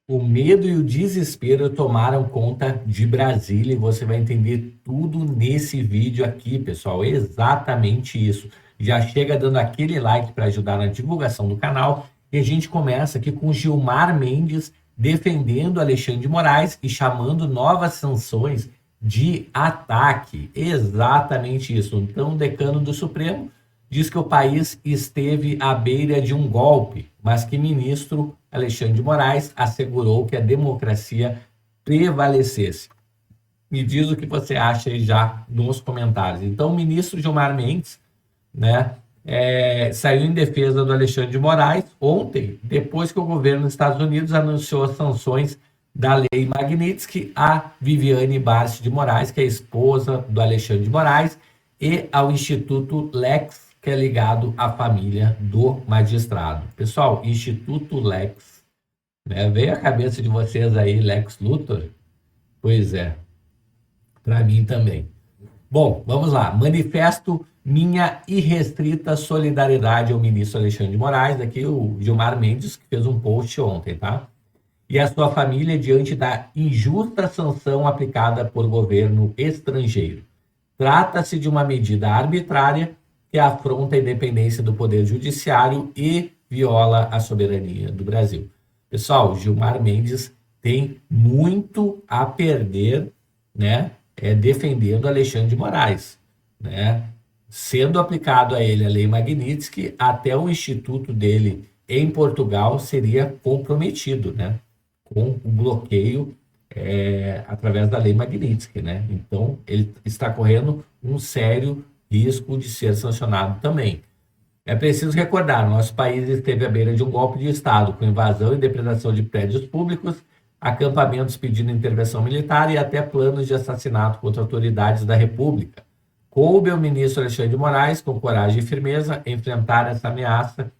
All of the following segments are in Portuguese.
O medo e o desespero tomaram conta de Brasília e você vai entender tudo nesse vídeo aqui, pessoal. Exatamente isso. Já chega dando aquele like para ajudar na divulgação do canal e a gente começa aqui com Gilmar Mendes defendendo Alexandre de Moraes e chamando novas sanções de ataque. Exatamente isso. Então, o decano do Supremo diz que o país esteve à beira de um golpe, mas que ministro Alexandre de Moraes assegurou que a democracia prevalecesse. Me diz o que você acha aí já nos comentários. Então, o ministro Gilmar Mendes, né, saiu em defesa do Alexandre de Moraes ontem, depois que o governo dos Estados Unidos anunciou as sanções da Lei Magnitsky a Viviane Barsi de Moraes, que é a esposa do Alexandre de Moraes, e ao Instituto Lex, que é ligado à família do magistrado. Pessoal, Instituto Lex, né? Veio a cabeça de vocês aí, Lex Luthor? Pois é, para mim também. Bom, vamos lá. Manifesto minha irrestrita solidariedade ao ministro Alexandre de Moraes, aqui o Gilmar Mendes, que fez um post ontem, tá? E a sua família diante da injusta sanção aplicada por governo estrangeiro. Trata-se de uma medida arbitrária que afronta a independência do Poder Judiciário e viola a soberania do Brasil. Pessoal, Gilmar Mendes tem muito a perder, né, defendendo Alexandre de Moraes, né? Sendo aplicado a ele a Lei Magnitsky, até o instituto dele em Portugal seria comprometido, né, com o bloqueio através da Lei Magnitsky, né? Então, ele está correndo um sério risco de ser sancionado também. É preciso recordar, nosso país esteve à beira de um golpe de Estado, com invasão e depredação de prédios públicos, acampamentos pedindo intervenção militar e até planos de assassinato contra autoridades da República. Coube ao ministro Alexandre de Moraes, com coragem e firmeza, enfrentar essa ameaça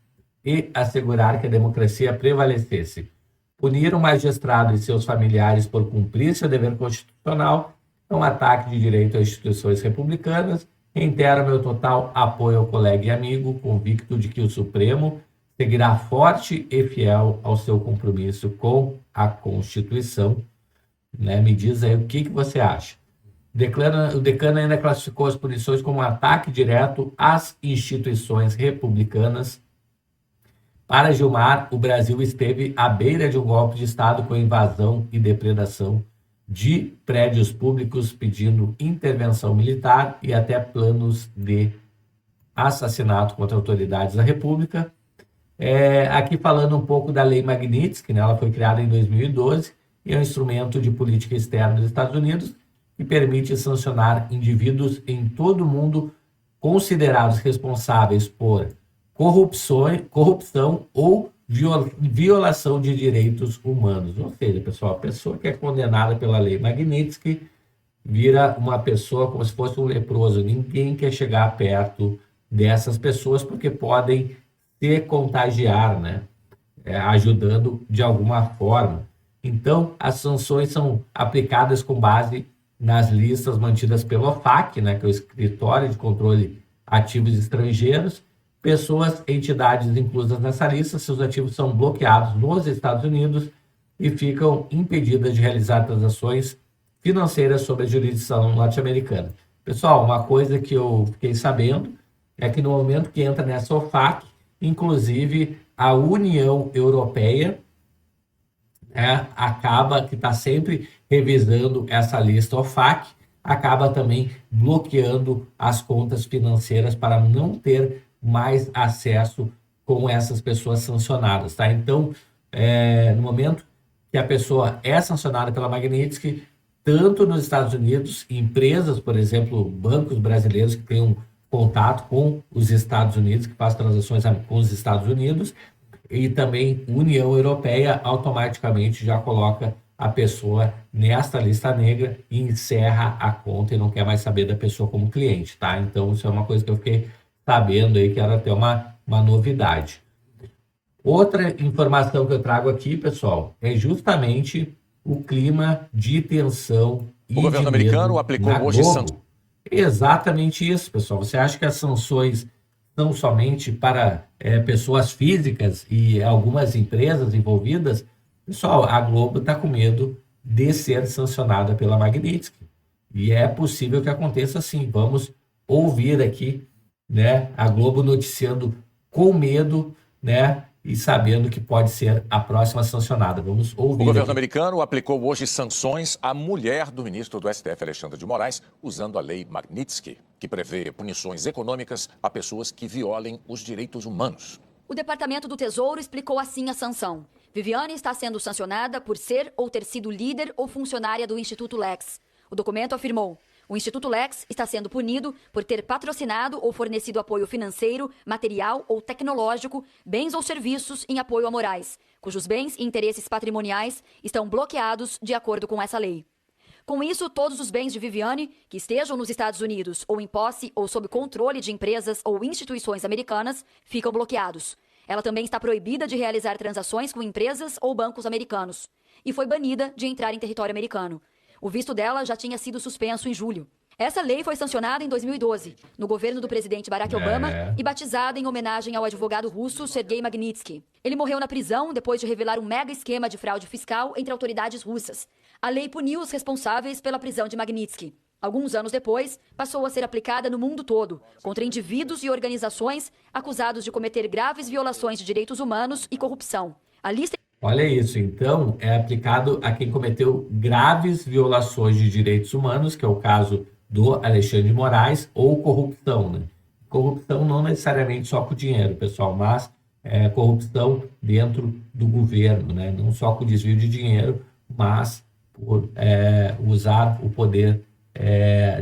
e assegurar que a democracia prevalecesse. Punir o magistrado e seus familiares por cumprir seu dever constitucional é um ataque de direito às instituições republicanas. Reitero meu total apoio ao colega e amigo, convicto de que o Supremo seguirá forte e fiel ao seu compromisso com a Constituição. Né? Me diz aí o que você acha. O decano ainda classificou as punições como um ataque direto às instituições republicanas. Para Gilmar, o Brasil esteve à beira de um golpe de Estado com invasão e depredação de prédios públicos, pedindo intervenção militar e até planos de assassinato contra autoridades da República. Aqui falando um pouco da Lei Magnitsky, né? Ela foi criada em 2012 e é um instrumento de política externa dos Estados Unidos que permite sancionar indivíduos em todo o mundo considerados responsáveis por corrupção ou violação de direitos humanos. Ou seja, pessoal, a pessoa que é condenada pela Lei Magnitsky vira uma pessoa como se fosse um leproso. Ninguém quer chegar perto dessas pessoas porque podem se contagiar, né? Ajudando de alguma forma. Então, as sanções são aplicadas com base nas listas mantidas pelo OFAC, né, que é o Escritório de Controle Ativos Estrangeiros. Pessoas, entidades inclusas nessa lista, seus ativos são bloqueados nos Estados Unidos e ficam impedidas de realizar transações financeiras sob a jurisdição norte-americana. Pessoal, uma coisa que eu fiquei sabendo é que no momento que entra nessa OFAC, inclusive a União Europeia, acaba que está sempre revisando essa lista OFAC, acaba também bloqueando as contas financeiras para não ter mais acesso com essas pessoas sancionadas, tá? Então, no momento que a pessoa é sancionada pela Magnitsky, tanto nos Estados Unidos, empresas, por exemplo, bancos brasileiros que têm um contato com os Estados Unidos, que fazem transações com os Estados Unidos, e também União Europeia automaticamente já coloca a pessoa nesta lista negra e encerra a conta e não quer mais saber da pessoa como cliente, tá? Então, isso é uma coisa que eu fiquei sabendo aí, que era até uma novidade. Outra informação que eu trago aqui, pessoal, é justamente o clima de tensão e o governo americano aplicou hoje sanções. Exatamente isso, pessoal. Você acha que as sanções são somente para pessoas físicas e algumas empresas envolvidas? Pessoal, a Globo está com medo de ser sancionada pela Magnitsky. E é possível que aconteça assim. Vamos ouvir aqui, né, a Globo noticiando com medo, né, e sabendo que pode ser a próxima sancionada. Vamos ouvir. O governo americano aplicou hoje sanções à mulher do ministro do STF, Alexandre de Moraes, usando a lei Magnitsky, que prevê punições econômicas a pessoas que violem os direitos humanos. O Departamento do Tesouro explicou assim a sanção. Viviane está sendo sancionada por ser ou ter sido líder ou funcionária do Instituto Lex. O documento afirmou: o Instituto Lex está sendo punido por ter patrocinado ou fornecido apoio financeiro, material ou tecnológico, bens ou serviços em apoio a Moraes, cujos bens e interesses patrimoniais estão bloqueados de acordo com essa lei. Com isso, todos os bens de Viviane, que estejam nos Estados Unidos ou em posse ou sob controle de empresas ou instituições americanas, ficam bloqueados. Ela também está proibida de realizar transações com empresas ou bancos americanos e foi banida de entrar em território americano. O visto dela já tinha sido suspenso em julho. Essa lei foi sancionada em 2012, no governo do presidente Barack Obama e batizada em homenagem ao advogado russo Sergei Magnitsky. Ele morreu na prisão depois de revelar um mega esquema de fraude fiscal entre autoridades russas. A lei puniu os responsáveis pela prisão de Magnitsky. Alguns anos depois, passou a ser aplicada no mundo todo, contra indivíduos e organizações acusados de cometer graves violações de direitos humanos e corrupção. A lista... Olha isso, então é aplicado a quem cometeu graves violações de direitos humanos, que é o caso do Alexandre de Moraes, ou corrupção, né? Corrupção não necessariamente só com dinheiro, pessoal, mas corrupção dentro do governo, né? Não só com desvio de dinheiro, mas por usar o poder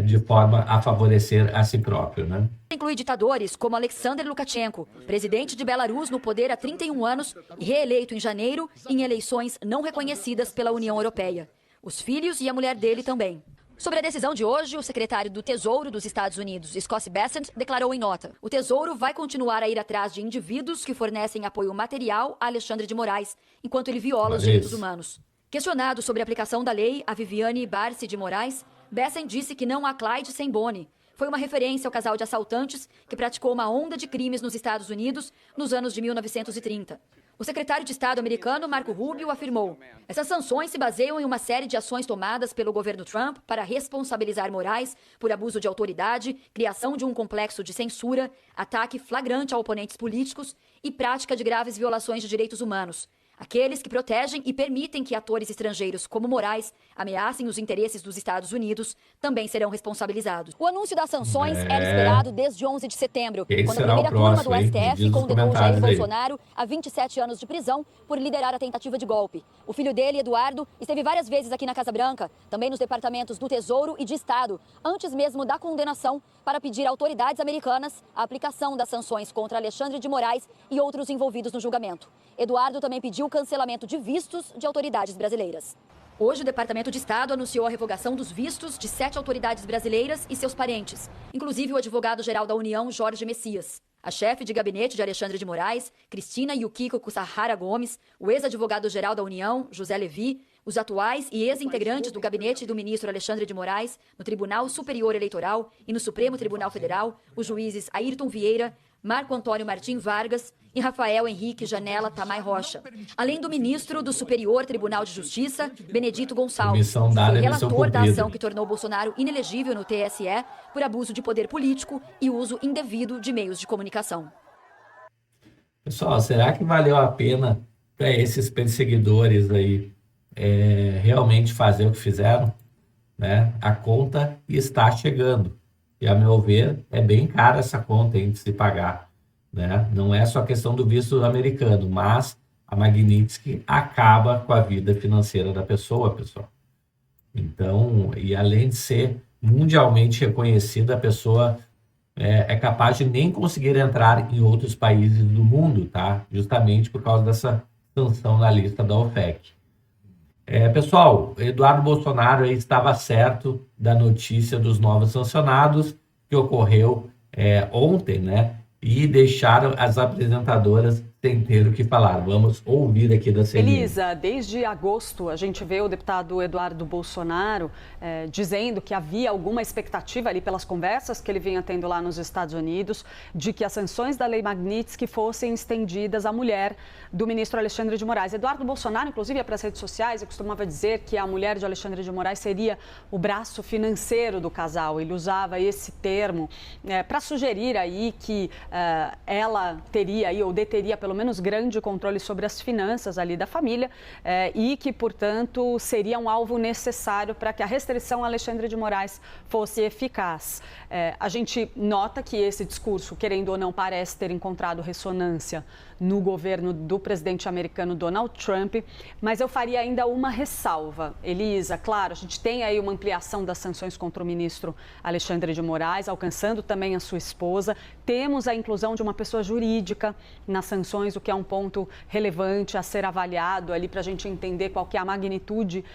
de forma a favorecer a si próprio, né? Inclui ditadores como Alexander Lukashenko, presidente de Belarus no poder há 31 anos e reeleito em janeiro em eleições não reconhecidas pela União Europeia. Os filhos e a mulher dele também. Sobre a decisão de hoje, o secretário do Tesouro dos Estados Unidos, Scott Bessent, declarou em nota: o Tesouro vai continuar a ir atrás de indivíduos que fornecem apoio material a Alexandre de Moraes, enquanto ele viola os direitos humanos. Questionado sobre a aplicação da lei a Viviane Barsi de Moraes, Bessent disse que não há Clyde sem Bonnie. Foi uma referência ao casal de assaltantes que praticou uma onda de crimes nos Estados Unidos nos anos de 1930. O secretário de Estado americano, Marco Rubio, afirmou: essas sanções se baseiam em uma série de ações tomadas pelo governo Trump para responsabilizar Moraes por abuso de autoridade, criação de um complexo de censura, ataque flagrante a oponentes políticos e prática de graves violações de direitos humanos. Aqueles que protegem e permitem que atores estrangeiros como Moraes ameacem os interesses dos Estados Unidos também serão responsabilizados. O anúncio das sanções era esperado desde 11 de setembro, quando a primeira turma do STF condenou Jair Bolsonaro a 27 anos de prisão por liderar a tentativa de golpe. O filho dele, Eduardo, esteve várias vezes aqui na Casa Branca, também nos departamentos do Tesouro e de Estado, antes mesmo da condenação, para pedir a autoridades americanas a aplicação das sanções contra Alexandre de Moraes e outros envolvidos no julgamento. Eduardo também pediu o cancelamento de vistos de autoridades brasileiras. Hoje, o Departamento de Estado anunciou a revogação dos vistos de 7 autoridades brasileiras e seus parentes, inclusive o advogado-geral da União, Jorge Messias. A chefe de gabinete de Alexandre de Moraes, Cristina Yukiko Kusahara Gomes, o ex-advogado-geral da União, José Levi, os atuais e ex-integrantes do gabinete do ministro Alexandre de Moraes no Tribunal Superior Eleitoral e no Supremo Tribunal Federal, os juízes Ayrton Vieira, Marco Antônio Martim Vargas e Rafael Henrique Janela Tamay Rocha, além do ministro do Superior Tribunal de Justiça, Benedito Gonçalves, que foi relator da ação que tornou Bolsonaro inelegível no TSE por abuso de poder político e uso indevido de meios de comunicação. Pessoal, será que valeu a pena para esses perseguidores aí realmente fazer o que fizeram? Né? A conta está chegando. E, a meu ver, é bem cara essa conta aí de se pagar, né? Não é só questão do visto americano, mas a Magnitsky acaba com a vida financeira da pessoa, pessoal. Então, e além de ser mundialmente reconhecida, a pessoa é capaz de nem conseguir entrar em outros países do mundo, tá? Justamente por causa dessa sanção na lista da OFAC. Pessoal, Eduardo Bolsonaro aí estava certo da notícia dos novos sancionados que ocorreu ontem, né? E deixaram as apresentadoras sem ter o que falar. Vamos ouvir aqui da CNN. Elisa, desde agosto a gente vê o deputado Eduardo Bolsonaro dizendo que havia alguma expectativa ali pelas conversas que ele vinha tendo lá nos Estados Unidos de que as sanções da Lei Magnitsky fossem estendidas à mulher do ministro Alexandre de Moraes. Eduardo Bolsonaro, inclusive, ia para as redes sociais e costumava dizer que a mulher de Alexandre de Moraes seria o braço financeiro do casal. Ele usava esse termo para sugerir aí que ela teria aí, ou deteria pelo menos grande controle sobre as finanças ali da família e que, portanto, seria um alvo necessário para que a restrição a Alexandre de Moraes fosse eficaz. A gente nota que esse discurso, querendo ou não, parece ter encontrado ressonância no governo do presidente americano Donald Trump, mas eu faria ainda uma ressalva. Elisa, claro, a gente tem aí uma ampliação das sanções contra o ministro Alexandre de Moraes, alcançando também a sua esposa. Temos a inclusão de uma pessoa jurídica nas sanções, o que é um ponto relevante a ser avaliado ali para a gente entender qual que é a magnitude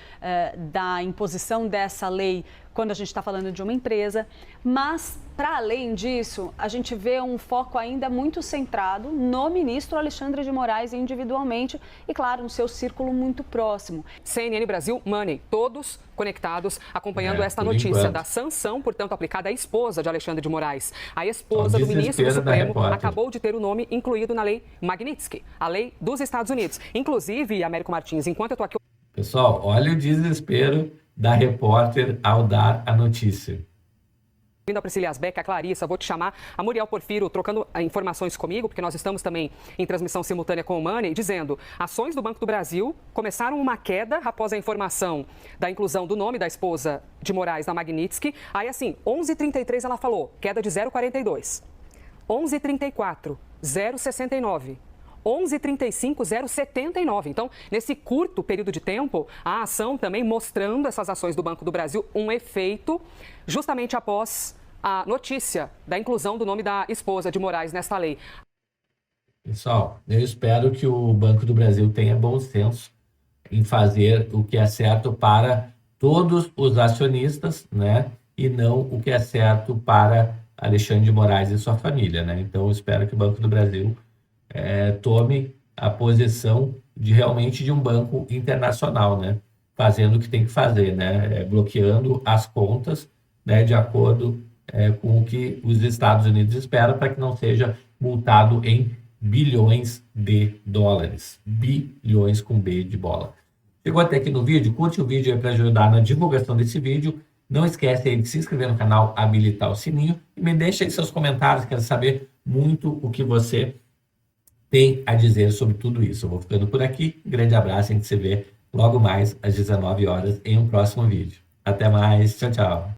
da imposição dessa lei quando a gente está falando de uma empresa, mas, para além disso, a gente vê um foco ainda muito centrado no ministro Alexandre de Moraes individualmente e, claro, no seu círculo muito próximo. CNN Brasil, Money, todos conectados, acompanhando esta notícia da sanção, portanto, aplicada à esposa de Alexandre de Moraes. A esposa do ministro do Supremo acabou de ter o nome incluído na Lei Magnitsky, a lei dos Estados Unidos. Inclusive, Américo Martins, enquanto eu estou aqui... Pessoal, olha o desespero da repórter ao dar a notícia. A Priscila Asbeck, a Clarissa, vou te chamar, a Muriel Porfiro trocando informações comigo, porque nós estamos também em transmissão simultânea com o Money, dizendo: ações do Banco do Brasil começaram uma queda após a informação da inclusão do nome da esposa de Moraes na Magnitsky. Aí assim, 11h33 ela falou, queda de 0,42. 11h34, 0,69. 11h35, 0,79. Então, nesse curto período de tempo, a ação também mostrando essas ações do Banco do Brasil um efeito justamente após a notícia da inclusão do nome da esposa de Moraes nesta lei. Pessoal, eu espero que o Banco do Brasil tenha bom senso em fazer o que é certo para todos os acionistas, né? E não o que é certo para Alexandre de Moraes e sua família, né? Então, eu espero que o Banco do Brasil tome a posição de realmente de um banco internacional, né? Fazendo o que tem que fazer, né? Bloqueando as contas, né? De acordo com o que os Estados Unidos esperam, para que não seja multado em bilhões de dólares. Bilhões com B de bola. Chegou até aqui no vídeo? Curte o vídeo aí para ajudar na divulgação desse vídeo. Não esquece aí de se inscrever no canal, habilitar o sininho e me deixa aí seus comentários. Quero saber muito o que você tem a dizer sobre tudo isso. Eu vou ficando por aqui. Um grande abraço. A gente se vê logo mais às 19 horas em um próximo vídeo. Até mais. Tchau, tchau.